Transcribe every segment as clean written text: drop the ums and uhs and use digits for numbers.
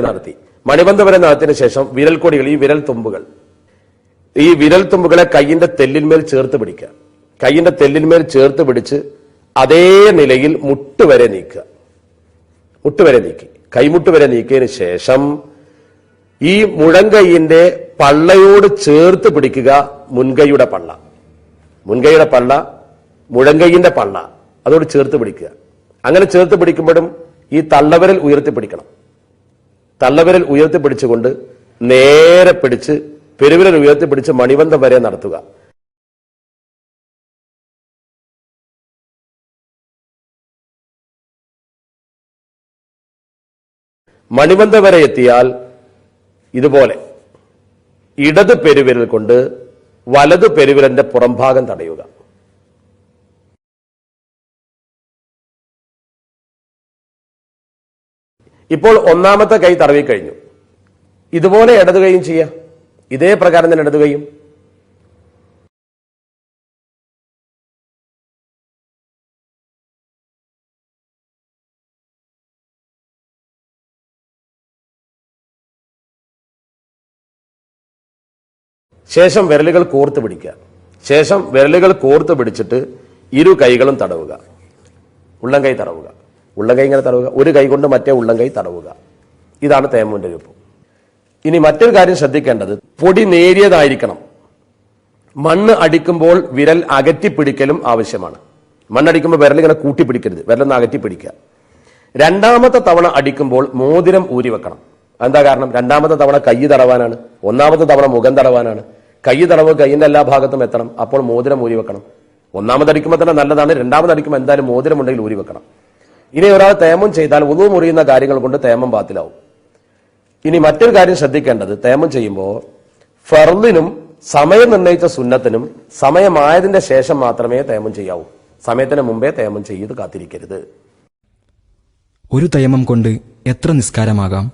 നടത്തി. മണിബന്ധ വരെ നടത്തിയതിനു ശേഷം വിരൽക്കൊടികൾ, ഈ വിരൽ തുമ്പുകളെ കൈയിന്റെ തെല്ലിന്മേൽ ചേർത്ത് പിടിക്കുക. കൈയിന്റെ തെല്ലിന്മേൽ ചേർത്ത് പിടിച്ച് അതേ നിലയിൽ മുട്ടുവരെ നീക്കുക. കൈമുട്ട് വരെ നീക്കിയതിനു ശേഷം ഈ മുഴങ്കൈയിന്റെ പള്ളയോട് ചേർത്ത് പിടിക്കുക. മുൻകൈയുടെ പള്ള, മുഴങ്കൈയിന്റെ പള്ള അതോട് ചേർത്ത് പിടിക്കുക. അങ്ങനെ ചേർത്ത് പിടിക്കുമ്പോഴും ഈ തള്ളവിരൽ ഉയർത്തിപ്പിടിക്കണം. തള്ളവിരൽ ഉയർത്തിപ്പിടിച്ചുകൊണ്ട് നേരെ പിടിച്ച് പെരുവിരൽ ഉയർത്തിപ്പിടിച്ച് മണിബന്ധം വരെ നടത്തുക. മണിബന്ധം വരെ എത്തിയാൽ ഇതുപോലെ ഇടത് പെരുവിരൽ കൊണ്ട് വലത് പെരുവിരലിന്റെ പുറംഭാഗം തടയുക. ഇപ്പോൾ ഒന്നാമത്തെ കൈ തടവി കഴിഞ്ഞു. ഇതുപോലെ ഇടത് കൈയും ചെയ്യുക. ഇതേ പ്രകാരം തന്നെ ഇടത് കൈയും. ശേഷം വിരലുകൾ കോർത്ത് പിടിക്കുക. പിടിച്ചിട്ട് ഇരു കൈകളും തടവുക. ഉള്ളംകൈ തടവുക. ഇങ്ങനെ തടവുക. ഒരു കൈ കൊണ്ട് മറ്റേ ഉള്ളംകൈ തടവുക. ഇതാണ് തയമ്മുമിന്റെ രൂപം. ഇനി മറ്റൊരു കാര്യം ശ്രദ്ധിക്കേണ്ടത്, പൊടി നേരിയതായിരിക്കണം. മണ്ണ് അടിക്കുമ്പോൾ വിരൽ അകറ്റിപ്പിടിക്കലും ആവശ്യമാണ്. മണ്ണടിക്കുമ്പോൾ വിരലിങ്ങനെ കൂട്ടിപ്പിടിക്കരുത്, വിരലൊന്ന് അകറ്റിപ്പിടിക്കുക. രണ്ടാമത്തെ തവണ അടിക്കുമ്പോൾ മോതിരം ഊരി വെക്കണം. എന്താ കാരണം? രണ്ടാമത്തെ തവണ കൈ തടവാനാണ്, ഒന്നാമത്തെ തവണ മുഖം തടവാനാണ്. കൈ തടവ് കൈയിന്റെ എല്ലാ ഭാഗത്തും എത്തണം. അപ്പോൾ മോതിരം ഊരി വെക്കണം. ഒന്നാമതടിക്കുമ്പോൾ തന്നെ നല്ലതാണ്, രണ്ടാമതടിക്കുമ്പോൾ എന്തായാലും മോതിരം ഉണ്ടെങ്കിൽ ഊരി വെക്കണം. ഇനി ഒരാൾ തേമം ചെയ്താൽ വുളു മുറിയുന്ന കാര്യങ്ങൾ കൊണ്ട് തേമം ബാത്തിലാവും. ഇനി മറ്റൊരു കാര്യം ശ്രദ്ധിക്കേണ്ടത്, തേമം ചെയ്യുമ്പോൾ ഫർളിനും സമയം നിർണയിച്ച സുന്നത്തിനും സമയമായതിന്റെ ശേഷം മാത്രമേ തേമം ചെയ്യാവൂ. സമയത്തിന് മുമ്പേ തേമം ചെയ്ത് കാത്തിരിക്കരുത്. ഒരു തേമം കൊണ്ട് എത്ര നിസ്കാരമാകാം?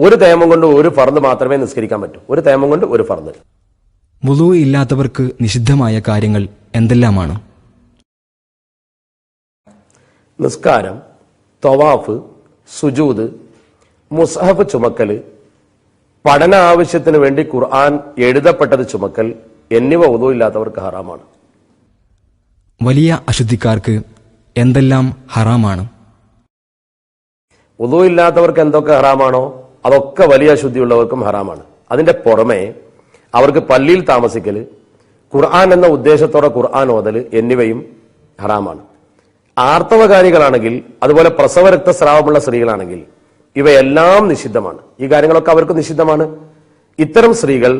ഒരു തേമം കൊണ്ട് ഒരു ഫർദ് മാത്രമേ നിസ്കരിക്കാൻ പറ്റൂ. ഒരു തേമം കൊണ്ട് ഒരു ഫർദ്. വുളു ഇല്ലാത്തവർക്ക് നിഷിദ്ധമായ കാര്യങ്ങൾ എന്തെല്ലാമാണ്? നിസ്കാരം, തവാഫ്, സുജൂദ്, മുസ്ഹഫ് ചുമക്കല്, പഠന ആവശ്യത്തിന് വേണ്ടി ഖുർആൻ എഴുതപ്പെട്ടത് ചുമക്കൽ എന്നിവ വുളു ഇല്ലാത്തവർക്ക് ഹറാമാണ്. വലിയ അശുദ്ധിക്കാർക്ക് എന്തെല്ലാം ഹറാമാണ്? വുളു ഇല്ലാത്തവർക്ക് എന്തൊക്കെ ഹറാമാണോ അതൊക്കെ വലിയ അശുദ്ധിയുള്ളവർക്കും ഹറാമാണ്. അതിന്റെ പുറമെ അവർക്ക് പള്ളിയിൽ താമസിക്കല്, ഖുർആൻ എന്ന ഉദ്ദേശത്തോടെ ഖുർആൻ ഓതല് എന്നിവയും ഹറാമാണ്. ആർത്തവകാരികളാണെങ്കിൽ, അതുപോലെ പ്രസവ രക്തസ്രാവമുള്ള സ്ത്രീകളാണെങ്കിൽ ഇവയെല്ലാം നിഷിദ്ധമാണ്. ഈ കാര്യങ്ങളൊക്കെ അവർക്ക് നിഷിദ്ധമാണ്. ഇത്തരം സ്ത്രീകൾ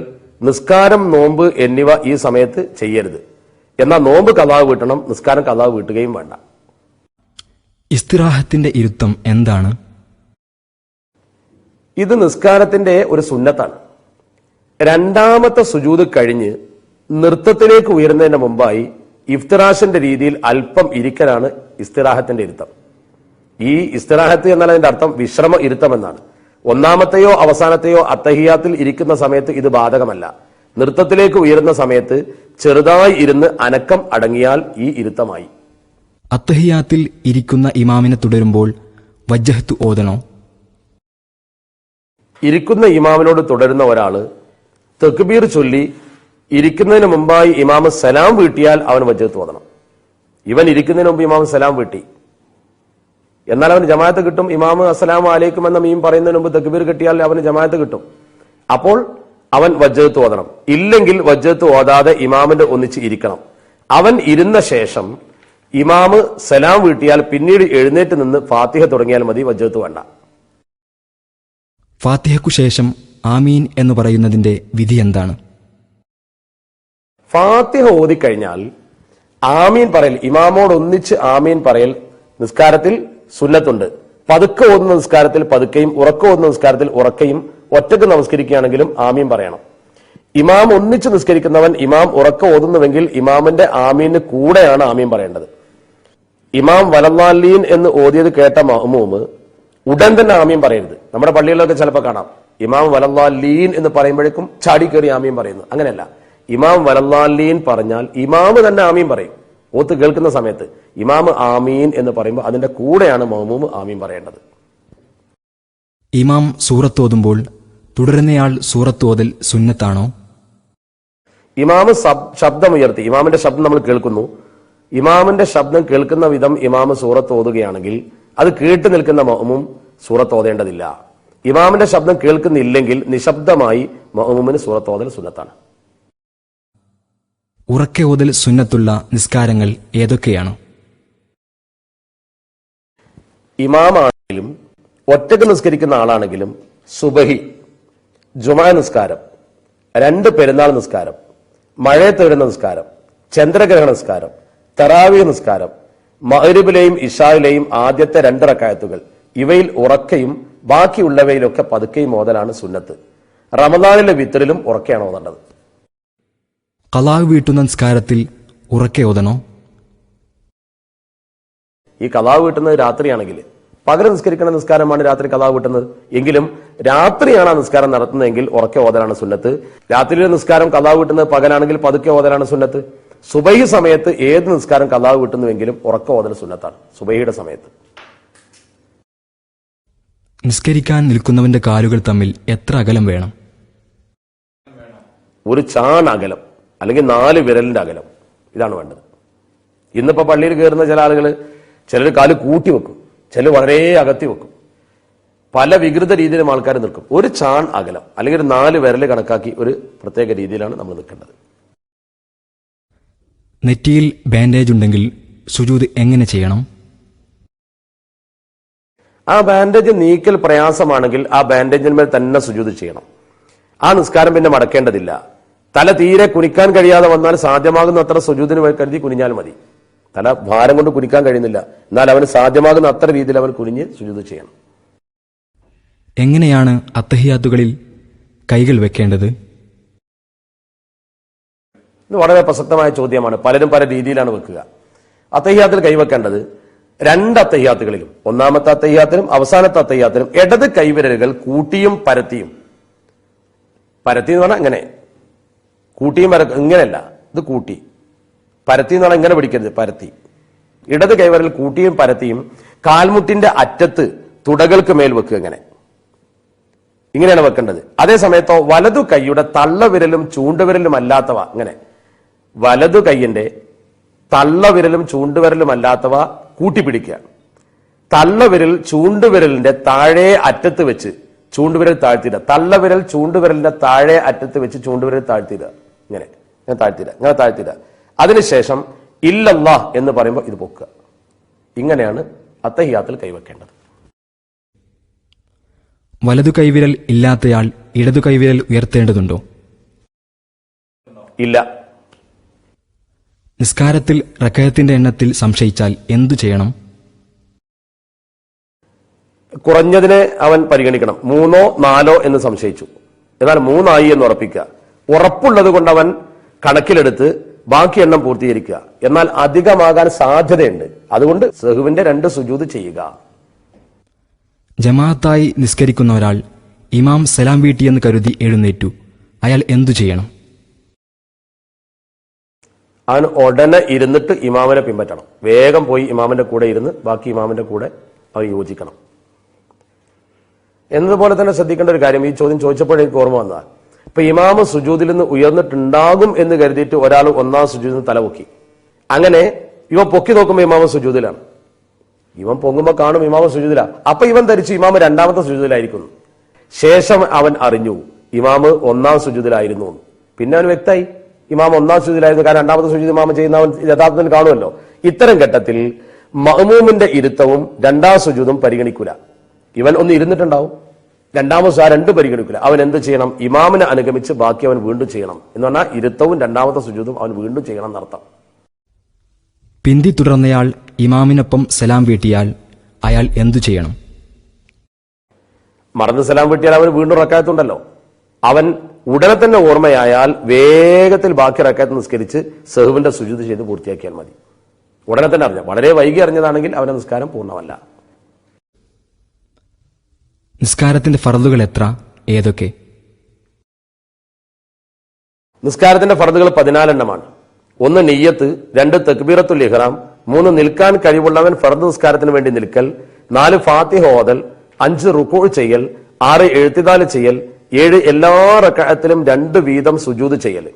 നിസ്കാരം, നോമ്പ് എന്നിവ ഈ സമയത്ത് ചെയ്യരുത്. എന്നാൽ നോമ്പ് ഖളാ വീട്ടണം, നിസ്കാരം ഖളാ വീട്ടുകയും വേണ്ട. ഇസ്തിറാഹത്തിന്റെ ഇരുത്തം എന്താണ്? ഇത് നിസ്കാരത്തിന്റെ ഒരു സുന്നത്താണ്. രണ്ടാമത്തെ സുജൂദ് കഴിഞ്ഞ് നൃത്തത്തിലേക്ക് ഉയരുന്നതിന് മുമ്പായി ഇഫ്തിറാഷിന്റെ രീതിയിൽ അല്പം ഇരിക്കലാണ് ഇസ്തിറാഹത്തിന്റെ ഇരുത്തം. ഈ ഇസ്തിറാഹത്ത് എന്നാൽ അതിന്റെ അർത്ഥം വിശ്രമ ഇരുത്തം എന്നാണ്. ഒന്നാമത്തെയോ അവസാനത്തെയോ അത്തഹിയാത്തിൽ ഇരിക്കുന്ന സമയത്ത് ഇത് ബാധകമല്ല. നൃത്തത്തിലേക്ക് ഉയരുന്ന സമയത്ത് ചെറുതായി ഇരുന്ന് അനക്കം അടങ്ങിയാൽ ഈ ഇരുത്തമായി. അത്തഹിയാത്തിൽ ഇരിക്കുന്ന ഇമാമിനെ തുടരുമ്പോൾ വജ്ജഹത്ത് ഓതണോ? ഇരിക്കുന്ന ഇമാമിനോട് തുടരുന്ന ഒരാള് തക്ബീർ ചൊല്ലി ഇരിക്കുന്നതിന് മുമ്പായി ഇമാമ് സലാം വീട്ടിയാൽ അവൻ വജ്ജഹത്ത് ഓതണം. ഇവൻ ഇരിക്കുന്നതിന് മുമ്പ് ഇമാമ് സലാം വീട്ടി, എന്നാൽ അവന് ജമാഅത്ത് കിട്ടും. ഇമാമ് അസ്സലാമു അലൈക്കും എന്ന മീം പറയുന്നതിന് മുമ്പ് തക്ബീർ കിട്ടിയാൽ അവന് ജമാഅത്ത് കിട്ടും. അപ്പോൾ അവൻ വജ്ജഹത്ത് ഓതണം. ഇല്ലെങ്കിൽ വജ്ജഹത്ത് ഓതാതെ ഇമാമിന്റെ ഒന്നിച്ച് ഇരിക്കണം. അവൻ ഇരുന്ന ശേഷം ഇമാമ് സലാം വീട്ടിയാൽ പിന്നീട് എഴുന്നേറ്റ് നിന്ന് ഫാത്തിഹ തുടങ്ങിയാൽ മതി, വജ്ജഹത്ത് വേണ്ട. ഫാത്തിഹയ്ക്കു ശേഷം ആമീൻ എന്ന് പറയുന്നതിന്റെ വിധി എന്താണ്? ഫാത്തിഹ ഓതിക്കഴിഞ്ഞാൽ ആമീൻ പറയൽ, ഇമാമോട് ഒന്നിച്ച് ആമീൻ പറയൽ നിസ്കാരത്തിൽ സുന്നത്തുണ്ട്. പതുക്കെ ഓതുന്ന നിസ്കാരത്തിൽ പതുക്കെയും ഉറക്കം ഓതുന്ന നിസ്കാരത്തിൽ ഉറക്കയും, ഒറ്റക്ക് നമസ്കരിക്കുകയാണെങ്കിലും ആമീൻ പറയണം. ഇമാം ഒന്നിച്ച് നിസ്കരിക്കുന്നവൻ ഇമാം ഉറക്കം ഓതുന്നുവെങ്കിൽ ഇമാമിന്റെ ആമീന് കൂടെയാണ് ആമീൻ പറയേണ്ടത്. ഇമാം വലല്ലാലീൻ എന്ന് ഓതിയത് കേട്ട മഅ്മൂമ് ഉടൻ തന്നെ ആമീൻ പറയരുത്. നമ്മുടെ പള്ളികളിലൊക്കെ ചിലപ്പോൾ കാണാം ഇമാം വലല്ലാലീൻ എന്ന് പറയുമ്പോഴേക്കും ചാടി കയറി ആമീൻ പറയുന്നു. അങ്ങനെയല്ല. ഇമാം വലല്ലാലീൻ പറഞ്ഞാൽ ഇമാമ് തന്നെ ആമീൻ പറയും. ഓത്ത് കേൾക്കുന്ന സമയത്ത് ഇമാമ് ആമീൻ എന്ന് പറയുമ്പോൾ അതിന്റെ കൂടെയാണ് മഅ്മൂമ് ആമീൻ പറയേണ്ടത്. ഇമാം സൂറത്തോതുമ്പോൾ തുടരുന്നയാൾ സൂറത്തോതൽ സുന്നത്താണോ? ഇമാമ് ശബ്ദമുയർത്തി, ഇമാമിന്റെ ശബ്ദം നമ്മൾ കേൾക്കുന്നു. ഇമാമിന്റെ ശബ്ദം കേൾക്കുന്ന വിധം ഇമാമ് സൂറത്ത് ഓതുകയാണെങ്കിൽ അത് കേട്ടു നിൽക്കുന്ന മഅ്മൂം സൂറത്ത് ഓതേണ്ടതില്ല. ഇമാമിന്റെ ശബ്ദം കേൾക്കുന്നില്ലെങ്കിൽ നിശബ്ദമായി മഅ്മൂമിന് സൂറത്ത് ഓതൽ സുന്നത്താണ്. ഉറക്കെ ഓതൽ സുന്നത്തുള്ള നിസ്കാരങ്ങൾ ഏതൊക്കെയാണ്? ഇമാമാണെങ്കിലും ഒറ്റക്ക് നിസ്കരിക്കുന്ന ആളാണെങ്കിലും സുബഹി, ജുമാ നിസ്കാരം, 2 പെരുന്നാൾ നിസ്കാരം, മഴയത്ത് വരുന്ന നിസ്കാരം, ചന്ദ്രഗ്രഹണ നിസ്കാരം, തറാവീഹ് നിസ്കാരം, മഗ്രിബിലെയും ഇശായിലെയും ആദ്യത്തെ 2 റക്അത്തുകൾ, ഇവയിൽ ഉറക്കയും ബാക്കിയുള്ളവയിലൊക്കെ പതുക്കെയും ഓതലാണ് സുന്നത്ത്. റമദാനിലെ വിത്തറിലും ഉറക്കെയാണ് ഓതേണ്ടത്. ഖളാ വീട്ടുന്ന നിസ്കാരത്തിൽ ഉറക്കെ ഓതണോ? ഈ ഖളാ വീട്ടുന്നത് രാത്രിയാണെങ്കിൽ, പകരം നിസ്കരിക്കുന്ന നിസ്കാരമാണ് രാത്രി ഖളാ വീട്ടുന്നത് എങ്കിലും രാത്രിയാണ് ആ നിസ്കാരം നടത്തുന്നതെങ്കിൽ ഉറക്കെ ഓതലാണ് സുന്നത്ത്. രാത്രിയിലെ നിസ്കാരം ഖളാ വീട്ടുന്നത് പകലാണെങ്കിൽ പതുക്കെ ഓതലാണ് സുന്നത്ത്. സുബഹി സമയത്ത് ഏത് നിസ്കാരം ഖളാ വീട്ടുന്നുവെങ്കിലും ഉറക്കെ ഓതൽ സുന്നത്താണ് സുബഹിയുടെ സമയത്ത്. നിസ്കരിക്കാൻ നിൽക്കുന്നവന്റെ കാലുകൾ തമ്മിൽ എത്ര അകലം വേണം? ഒരു ചാൺ അകലം അല്ലെങ്കിൽ 4 വിരലിന്റെ അകലം, ഇതാണ് വേണ്ടത്. ഇന്നിപ്പോ പള്ളിയിൽ കയറുന്ന ചില ആളുകൾ, ചിലർ കാല് കൂട്ടി വെക്കും, ചിലർ വളരെ അകത്തി വെക്കും. പല വികൃത രീതിയിലും ആൾക്കാർ നിൽക്കും. ഒരു ചാൺ അകലം അല്ലെങ്കിൽ ഒരു 4 വിരൽ കണക്കാക്കി ഒരു പ്രത്യേക രീതിയിലാണ് നമ്മൾ നിൽക്കേണ്ടത്. നെറ്റിയിൽ ബാൻഡേജ് ഉണ്ടെങ്കിൽ സുജൂദ് എങ്ങനെ ചെയ്യണം? ആ ബാൻഡേജ് നീക്കൽ പ്രയാസമാണെങ്കിൽ ആ ബാൻഡേജിന്മേൽ തന്നെ സുജൂദ് ചെയ്യണം. ആ നിസ്കാരം പിന്നെ മടക്കേണ്ടതില്ല. തല തീരെ കുനിക്കാൻ കഴിയാതെ വന്നാൽ സാധ്യമാകുന്ന അത്ര സുജൂദിന് കരുതി കുനിഞ്ഞാൽ മതി. തല ഭാരം കൊണ്ട് കുനിക്കാൻ കഴിയുന്നില്ല, എന്നാൽ അവന് സാധ്യമാകുന്ന അത്ര രീതിയിൽ അവൻ കുനിഞ്ഞ് സുജൂദ് ചെയ്യണം. എങ്ങനെയാണ് അത്തഹിയാത്തുകളിൽ കൈകൾ വെക്കേണ്ടത്? ഇത് വളരെ പ്രസക്തമായ ചോദ്യമാണ്. പലരും പല രീതിയിലാണ് വെക്കുക. അത്തഹിയാത്തിൽ കൈവെക്കേണ്ടത് 2 അത്തഹിയാത്തുകളിലും, ഒന്നാമത്തെ അത്തഹിയാത്തിലും അവസാനത്തെ അത്തഹിയാത്തിലും ഇടത് കൈവിരലുകൾ കൂട്ടിയും പരത്തിയും, പരത്തി എന്ന് പറഞ്ഞാൽ ഇങ്ങനെ കൂട്ടിയും ഇങ്ങനെയല്ല, ഇത് കൂട്ടി, പരത്തി എന്ന് പറഞ്ഞാൽ ഇങ്ങനെ പിടിക്കരുത്, പരത്തി. ഇടത് കൈവിരൽ കൂട്ടിയും പരത്തിയും കാൽമുട്ടിന്റെ അറ്റത്ത് തുടകൾക്ക് മേൽ വെക്കുക, ഇങ്ങനെയാണ് വെക്കേണ്ടത്. അതേ സമയത്തോ വലതു കൈയുടെ തള്ളവിരലും ചൂണ്ടുവിരലും അല്ലാത്തവ, ഇങ്ങനെ വലതു കൈയിന്റെ തള്ളവിരലും ചൂണ്ടുവിരലും അല്ലാത്തവ കൂട്ടിപ്പിടിക്കുക. തള്ളവിരൽ ചൂണ്ടുവിരലിന്റെ താഴെ അറ്റത്ത് വെച്ച് ചൂണ്ടുവിരൽ താഴ്ത്തിയിടുക. തള്ളവിരൽ ചൂണ്ടുവിരലിന്റെ താഴെ അറ്റത്ത് വെച്ച് ചൂണ്ടുവിരൽ താഴ്ത്തിയിടുക, ഇങ്ങനെ താഴ്ത്തിയിടുക. അതിനുശേഷം ഇല്ലല്ലാഹ് എന്ന് പറയുമ്പോൾ ഇത് പൊക്കുക. ഇങ്ങനെയാണ് അത്തഹിയാത്തിൽ കൈവെക്കേണ്ടത്. വലതു കൈവിരൽ ഇല്ലാത്തയാൾ ഇടതു കൈവിരൽ ഉയർത്തേണ്ടതുണ്ടോ? ഇല്ല. നിസ്കാരത്തിൽ റകഅത്തിന്റെ എണ്ണത്തിൽ സംശയിച്ചാൽ എന്തു ചെയ്യണം? കുറഞ്ഞതിനെ അവൻ പരിഗണിക്കണം. 3 or 4 എന്ന് സംശയിച്ചു, എന്നാൽ 3 ആയി എന്ന് ഉറപ്പിക്കുക. ഉറപ്പുള്ളത് കൊണ്ട് അവൻ കണക്കിലെടുത്ത് ബാക്കി എണ്ണം പൂർത്തീകരിക്കുക. എന്നാൽ അധികമാകാൻ സാധ്യതയുണ്ട്, അതുകൊണ്ട് സഹുവിന്റെ 2 സുജൂദ് ചെയ്യുക. ജമാഅത്തായി നിസ്കരിക്കുന്ന ഒരാൾ ഇമാം സലാം വീട്ടിയെന്ന് കരുതി എഴുന്നേറ്റു, അയാൾ എന്തു ചെയ്യണം? അവൻ ഉടനെ ഇരുന്നിട്ട് ഇമാമിനെ പിൻപറ്റണം. വേഗം പോയി ഇമാമിന്റെ കൂടെ ഇരുന്ന് ബാക്കി ഇമാമിന്റെ കൂടെ അവൻ യോജിക്കണം. എന്നതുപോലെ തന്നെ ശ്രദ്ധിക്കേണ്ട ഒരു കാര്യം, ഈ ചോദ്യം ചോദിച്ചപ്പോഴേക്ക് ഓർമ്മ വന്നതാണ്. ഇപ്പൊ ഇമാമ് സുജൂദിൽ നിന്ന് ഉയർന്നിട്ടുണ്ടാകും എന്ന് കരുതിയിട്ട് ഒരാൾ 1ാം സുജൂദിൽ നിന്ന് തലപൊക്കി. അങ്ങനെ ഇവൻ പൊക്കി നോക്കുമ്പോൾ ഇമാമ് സുജൂദിലാണ്. ഇവൻ പൊങ്ങുമ്പോൾ കാണും ഇമാമ് സുജൂദിലാണ്. അപ്പൊ ഇവൻ ധരിച്ചു ഇമാമ് 2ാമത്തെ സുജൂദിലായിരിക്കുന്നു. ശേഷം അവൻ അറിഞ്ഞു ഇമാമ് 1ാം സുജൂദിലായിരുന്നു. പിന്നെ അവൻ വ്യക്തമായി ഇമാം 1ാം സുജൂദിലായിരുന്നു, കാരണം 2ാമത്തെ സുജൂദ് ഇമാമ് ചെയ്യുന്ന അവൻ യഥാർത്ഥത്തിൽ കാണുമല്ലോ. ഇത്തരം ഘട്ടത്തിൽ മഅ്മൂമിന്റെ ഇരുത്തവും 2ാം സുജൂദും പരിഗണിക്കൂല. ഇവൻ ഒന്ന് ഇരുന്നിട്ടുണ്ടാവും, 2ാമത് 2 പരിഗണിക്കില്ല. അവൻ എന്ത് ചെയ്യണം? ഇമാമിനെ അനുഗമിച്ച് ബാക്കി അവൻ വീണ്ടും ചെയ്യണം. എന്ന് പറഞ്ഞാൽ ഇരുത്തവും 2ാമത്തെ സുജൂദും അവൻ വീണ്ടും ചെയ്യണം എന്നർത്ഥം. പിന്തി തുടർന്നയാൾ ഇമാമിനൊപ്പം സലാം വീട്ടിയാൽ അയാൾ എന്തു ചെയ്യണം? മറന്ന് സലാം വീട്ടിയാൽ അവന് വീണ്ടും റക്അത്തുണ്ടല്ലോ. അവൻ ഉടനെ തന്നെ ഓർമ്മയായാൽ വേഗത്തിൽ ബാക്കി റക്അത്ത് നിസ്കരിച്ച് സഹുവിന്റെ സുജൂദ് ചെയ്ത് പൂർത്തിയാക്കിയാൽ മതി. ഉടനെ തന്നെ അറിഞ്ഞ, വളരെ വൈകി അറിഞ്ഞതാണെങ്കിൽ അവന്റെ നിസ്കാരം പൂർണ്ണമല്ല. നിസ്കാരത്തിന്റെ ഫർളുകൾ എത്ര, ഏതൊക്കെ? നിസ്കാരത്തിന്റെ ഫർളുകൾ 14 എണ്ണമാണ്. 1 നിയ്യത്ത്, 2 തക്ബീറത്തുൽ ഇഹ്റാം, 3 നിൽക്കാൻ കഴിവുള്ളവൻ ഫർദ് നിസ്കാരത്തിന് വേണ്ടി നിൽക്കൽ, 4 ഫാത്തിഹ ഓതൽ, 5 റുക്കൂ ചെയ്യൽ, 6 എഴുത്തിദാല് ചെയ്യൽ, 7 എല്ലാ റക്അത്തിലും 2 വീതം സുജൂദ് ചെയ്യൽ,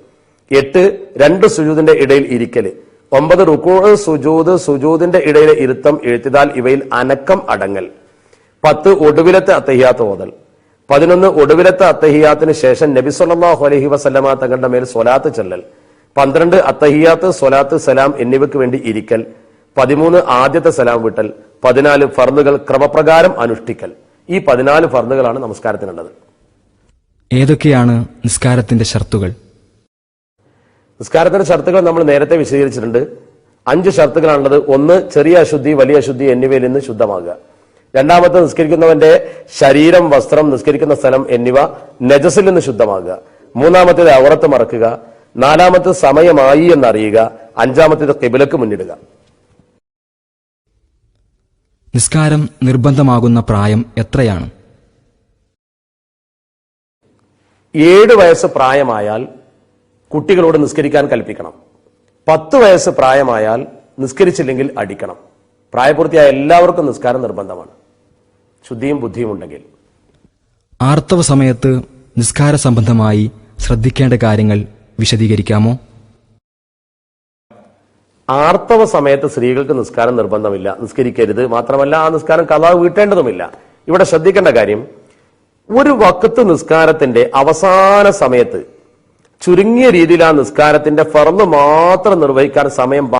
8 2 സുജൂദിന്റെ ഇടയിൽ ഇരിക്കല്, 9 റുകൂഅ് സുജൂദ്, സുജൂദിന്റെ ഇടയിലെ ഇരുത്തം, എഴുത്തിദാൽ ഇവയിൽ അനക്കം അടങ്ങൽ, 10 ഒടുവിലത്തെ അത്തഹിയാത്ത് ഓതൽ, 11 ഒടുവിലത്തെ അത്തഹിയാത്തിന് ശേഷം നബി സല്ലല്ലാഹു അലൈഹി വസല്ലമ തങ്ങളുടെ മേൽ സ്വലാത്ത് ചൊല്ലൽ, 12 അത്തഹിയാത്ത്, സ്വലാത്ത്, സലാം എന്നിവയ്ക്ക് വേണ്ടി ഇരിക്കൽ, 13 ആദ്യത്തെ സലാം വിട്ടൽ, 14 ഫർളുകൾ ക്രമപ്രകാരം അനുഷ്ഠിക്കൽ. ഈ 14 ഫർളുകളാണ് നമസ്കാരത്തിനുള്ളത്. ഏതൊക്കെയാണ് നിസ്കാരത്തിന്റെ ഷർത്തുകൾ? നിസ്കാരത്തിന്റെ ഷർത്തുകൾ നമ്മൾ നേരത്തെ വിശദീകരിച്ചിട്ടുണ്ട്. 5 ഷർത്തുകളാണുള്ളത്. 1 ചെറിയ അശുദ്ധി, വലിയ അശുദ്ധി എന്നിവയിൽ നിന്ന് ശുദ്ധമാകുക. 2ാമത്തെ നിസ്കരിക്കുന്നവന്റെ ശരീരം, വസ്ത്രം, നിസ്കരിക്കുന്ന സ്ഥലം എന്നിവ നജസിൽ നിന്ന് ശുദ്ധമാകുക. 3ാമത്തേത് ഔറത്ത് മറക്കുക. 4ാമത്തേത് സമയമായി എന്നറിയുക. 5ാമത്തേത് ഖിബ്ലക്ക് മുന്നിടുക. നിസ്കാരം നിർബന്ധമാകുന്ന പ്രായം എത്രയാണ്? 7 വയസ്സ് പ്രായമായാൽ കുട്ടികളോട് നിസ്കരിക്കാൻ കൽപ്പിക്കണം. 10 വയസ്സ് പ്രായമായാൽ നിസ്കരിച്ചില്ലെങ്കിൽ അടിക്കണം. പ്രായപൂർത്തിയായ എല്ലാവർക്കും നിസ്കാരം നിർബന്ധമാണ്, ശുദ്ധിയും ബുദ്ധിയും ഉണ്ടെങ്കിൽ. ആർത്തവ സമയത്ത് നിസ്കാര സംബന്ധമായി ശ്രദ്ധിക്കേണ്ട കാര്യങ്ങൾ വിശദീകരിക്കാമോ? ആർത്തവ സമയത്ത് സ്ത്രീകൾക്ക് നിസ്കാരം നിർബന്ധമില്ല, നിസ്കരിക്കരുത്. മാത്രമല്ല ആ നിസ്കാരം ഖളാ വീട്ടേണ്ടതുമില്ല. ഇവിടെ ശ്രദ്ധിക്കേണ്ട കാര്യം, ഒരു വഖത്ത് നിസ്കാരത്തിന്റെ അവസാന സമയത്ത് ചുരുങ്ങിയ രീതിയിൽ ആ നിസ്കാരത്തിന്റെ ഫർള് മാത്രം നിർവഹിക്കാൻ സമയം